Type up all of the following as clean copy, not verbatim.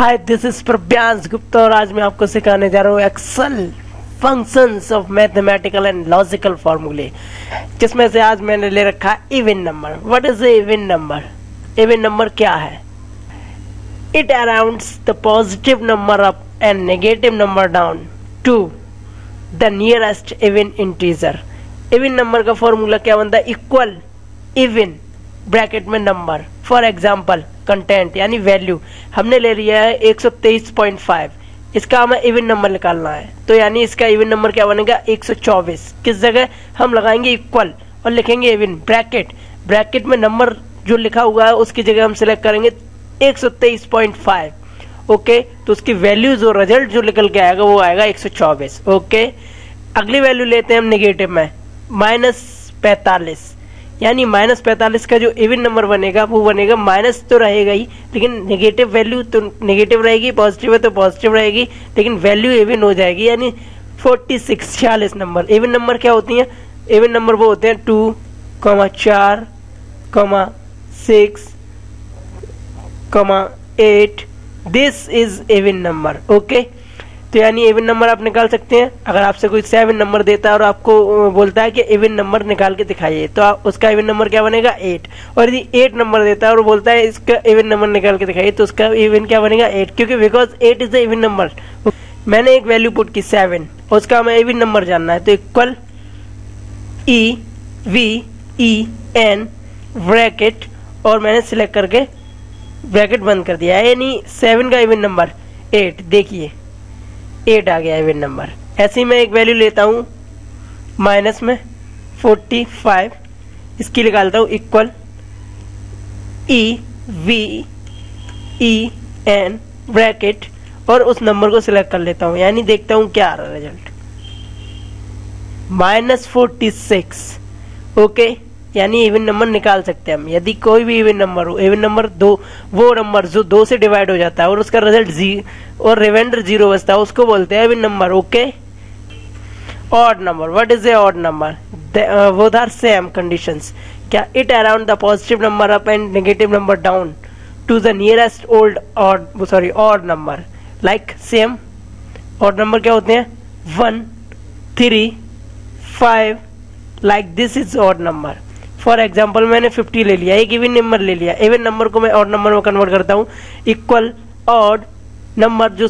Hi, this is Prabhyansh Gupta और आज मैं आपको सिखाने जा रहा हूँ Excel functions of mathematical and logical फॉर्मूले, जिसमें से आज मैंने ले रखा है even number. What is a even number? Even number क्या है? It arounds the positive number up and negative number down to the nearest even integer. Even number का फॉर्मूला क्या बनता है? इक्वल इवन ब्रैकेट में नंबर। फॉर एग्जाम्पल कंटेंट यानी value हमने ले लिया है 123.5, इसका हमें इवन नंबर निकालना है, तो यानी इसका इवन नंबर क्या बनेगा? 124। किस जगह हम लगाएंगे? इक्वल और लिखेंगे इवन ब्रैकेट में नंबर जो लिखा हुआ है उसकी जगह हम सिलेक्ट करेंगे 123.5। ओके, तो उसकी वैल्यू जो रिजल्ट जो निकल के आएगा वो आएगा 124। ओके, अगली वैल्यू लेते हैं हम नेगेटिव में -45, यानी -45 का जो इवन नंबर बनेगा वो बनेगा, माइनस तो रहेगा ही लेकिन नेगेटिव वैल्यू तो नेगेटिव रहेगी, पॉजिटिव है तो पॉजिटिव रहेगी, लेकिन वैल्यू इवन हो जाएगी, यानी 46 नंबर। इवन नंबर क्या होती हैं? इवन नंबर वो होते हैं 2, 4, 6, 8। This is even number. Okay, तो यानी इवन नंबर आप निकाल सकते हैं। अगर आपसे कोई 7 नंबर देता है और आपको बोलता है कि इवन नंबर निकाल के दिखाइए, तो आप उसका इवन नंबर क्या बनेगा? 8। और यदि 8 नंबर देता है और बोलता है इसका इवन नंबर निकाल के दिखाइए, तो उसका इवन क्या बनेगा? 8, क्योंकि because 8 is the even number. मैंने एक वैल्यू पुट की 7 और उसका हमें इवन नंबर जानना है, तो इक्वल EVEN ब्रैकेट और मैंने सिलेक्ट करके ब्रैकेट बंद कर दिया है, यानी 7 का इवन नंबर 8। देखिए 8 आ गया इवन नंबर। ऐसे ही मैं एक वैल्यू लेता हूँ माइनस में 45, इसकी निकालता हूँ इक्वल EVEN ब्रैकेट और उस नंबर को सिलेक्ट कर लेता हूँ, यानी देखता हूँ क्या आ रहा है रिजल्ट, -46। ओके, यानी इवन नंबर निकाल सकते हैं हम। यदि कोई भी इवन नंबर हो, इवन नंबर 2 वो नंबर जो 2 से डिवाइड हो जाता है और उसका रिजल्ट और रिमाइंडर 0 बचता है, उसको बोलते हैं even number. Okay, odd number. What is a odd number? Both are same conditions. क्या? It around the positive number up and negative number down to the nearest odd number. Like same odd number क्या होते हैं? 1, 3, 5। Like this is odd number. For example मैंने 50 ले लिया, एक even number ले लिया। इवन नंबर को मैं ऑड नंबर में कन्वर्ट करता हूँ, इक्वल ऑड नंबर जो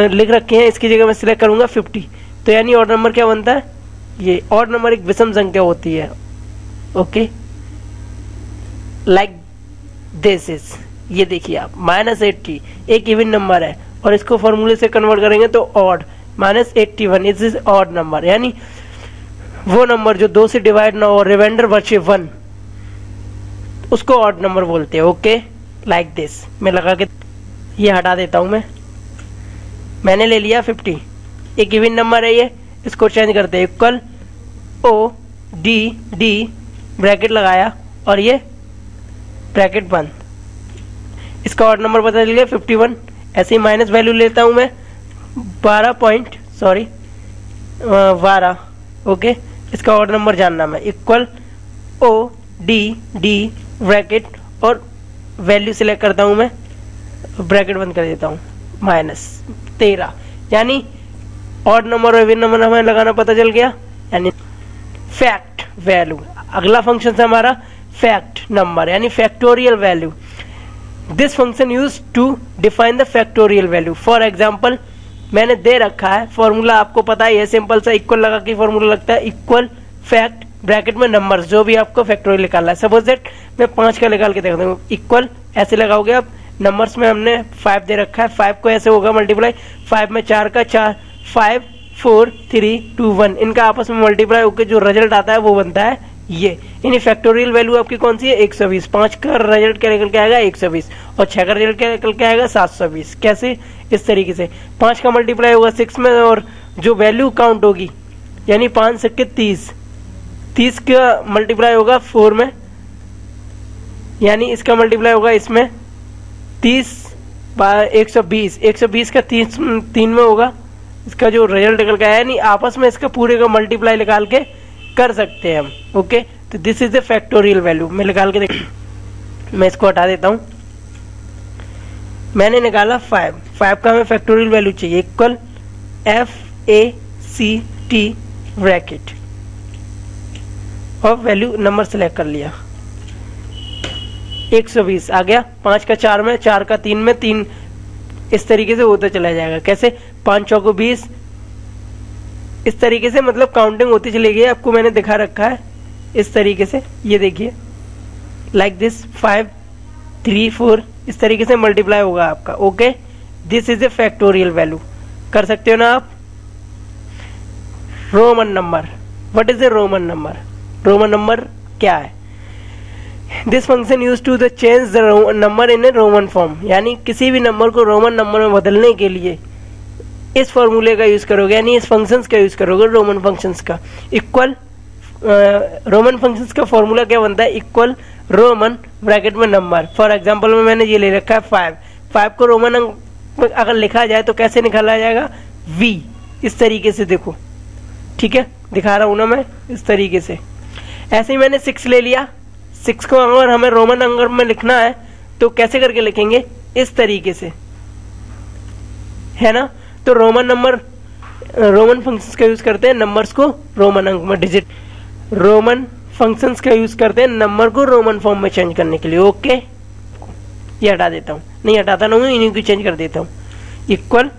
लिख रखे हैं इसकी जगह मैं सिलेक्ट करूंगा 50, तो यानी ऑड नंबर क्या बनता है? ये ऑड नंबर एक विषम संख्या होती है। ओके, लाइक दिस इज, ये देखिए आप -80 एक इवन नंबर है और इसको फॉर्मूले से कन्वर्ट करेंगे तो ऑड -81 इज ऑड नंबर, यानी वो नंबर जो 2 से डिवाइड ना हो, रिमाइंडर बचे 1, उसको ऑड नंबर बोलते हैं। Okay, like this. मैं लगा के ये हटा देता हूं। मैंने ले लिया 50, एक इवन नंबर है ये, इसको चेंज करते हैं इक्वल ODD ब्रैकेट लगाया और ये ब्रैकेट बंद, इसका ऑड नंबर पता चल गया 51। ऐसे ही माइनस वैल्यू लेता हूं मैं 12। ओके, इसका ऑर्डर नंबर जानना मैं, इक्वल ODD ब्रैकेट और वैल्यू सिलेक्ट करता हूं मैं, ब्रैकेट बंद कर देता हूं, -13। यानी ऑड नंबर और इवन नंबर हमें लगाना पता चल गया, यानी फैक्ट वैल्यू। अगला फंक्शन है हमारा फैक्ट नंबर, यानी factorial value. This function use to define the factorial value. For example मैंने दे रखा है फॉर्मूला, आपको पता है, ये सिंपल सा इक्वल लगा के फॉर्मूला लगता है, इक्वल फैक्ट ब्रैकेट में नंबर्स जो भी आपको फैक्टोरियल निकालना है। सपोज दैट मैं 5 का निकाल के देखता हूँ, इक्वल ऐसे लगाओगे आप, नंबर्स में हमने 5 दे रखा है, 5 को ऐसे होगा मल्टीप्लाई, 5 में 4 का 4, 5, 4, 3, 2, 1, इनका आपस में मल्टीप्लाई होकर जो रिजल्ट आता है वो बनता है ये। यानी फैक्टोरियल वैल्यू आपकी कौन सी है? 120। 5 का रिजल्ट क्या निकल के आएगा? 120 और 6 का रिजल्ट क्या निकल के आएगा? 720। कैसे? इस तरीके से 5 का मल्टीप्लाई होगा 6 में और जो वैल्यू काउंट होगी, यानी 5 से 30 का मल्टीप्लाई होगा 4 में, यानी इसका मल्टीप्लाई होगा इसमें 30 120 का 3 में होगा, इसका जो रिजल्ट निकल के आया, यानी आपस में इसका पूरे का मल्टीप्लाई निकाल के कर सकते हैं हम। ओके, तो this is the factorial value. मैं निकाल के देख, मैं इसको हटा देता हूं। मैंने निकाला 5 का हमें फैक्टोरियल वैल्यू चाहिए इक्वल FACT ब्रैकेट और वैल्यू नंबर सेलेक्ट कर लिया 120 आ गया। 5 का 4 में, 4 का 3 में, 3 इस तरीके से होता चला जाएगा। कैसे? 5 चौको 20 इस तरीके से, मतलब काउंटिंग होती चली गई। आपको मैंने दिखा रखा है इस तरीके से, ये देखिए लाइक दिस 5 3 4 इस तरीके से मल्टीप्लाई होगा आपका। Okay, this is a factorial value. कर सकते हो ना आप। Roman number, what is a Roman number? Roman number क्या है? This function use to the change the number in a Roman form, यानी किसी भी नंबर को रोमन नंबर में बदलने के लिए इस फॉर्मूले का यूज करोगे, यानी इस फंक्शंस का यूज करोगे, रोमन फंक्शंस का। इक्वल रोमन फंक्शंस का फॉर्मूला क्या बनता है? इक्वल रोमन ब्रैकेट में नंबर। फॉर एग्जांपल में मैंने ये ले रखा है 5 को रोमन अंक में अगर लिखा जाए तो कैसे निकाला जाएगा? V इस तरीके से, देखो ठीक है, दिखा रहा हूं ना मैं इस तरीके से। ऐसे ही मैंने 6 ले लिया। 6 को अगर हमें रोमन अंक में लिखना है तो कैसे करके लिखेंगे? इस तरीके से, है ना। तो रोमन फंक्शंस का यूज करते हैं नंबर्स को रोमन अंक में, डिजिट। रोमन फंक्शंस का यूज करते हैं नंबर को रोमन फॉर्म में चेंज करने के लिए। ओके, ये हटा देता हूँ, नहीं हटाता ना हूँ, इन्हीं को चेंज कर देता हूँ। इक्वल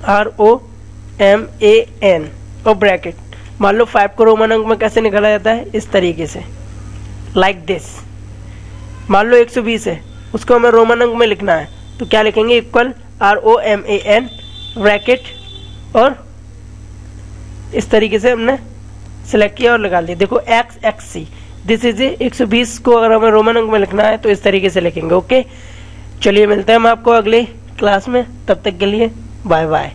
ROMAN और ब्रैकेट। मान लो 5 को रोमन अंक में कैसे निकाला जाता है? इस तरीके से, लाइक दिस। मान लो 120 है, उसको हमें रोमन अंक में लिखना है तो क्या लिखेंगे? इक्वल ROMAN ब्रैकेट और इस तरीके से हमने सिलेक्ट किया और लगा लिया। देखो XXC, दिस इज 120 को अगर हमें रोमन अंक में लिखना है तो इस तरीके से लिखेंगे। ओके, चलिए मिलते हैं हम आपको अगले क्लास में, तब तक के लिए बाय बाय।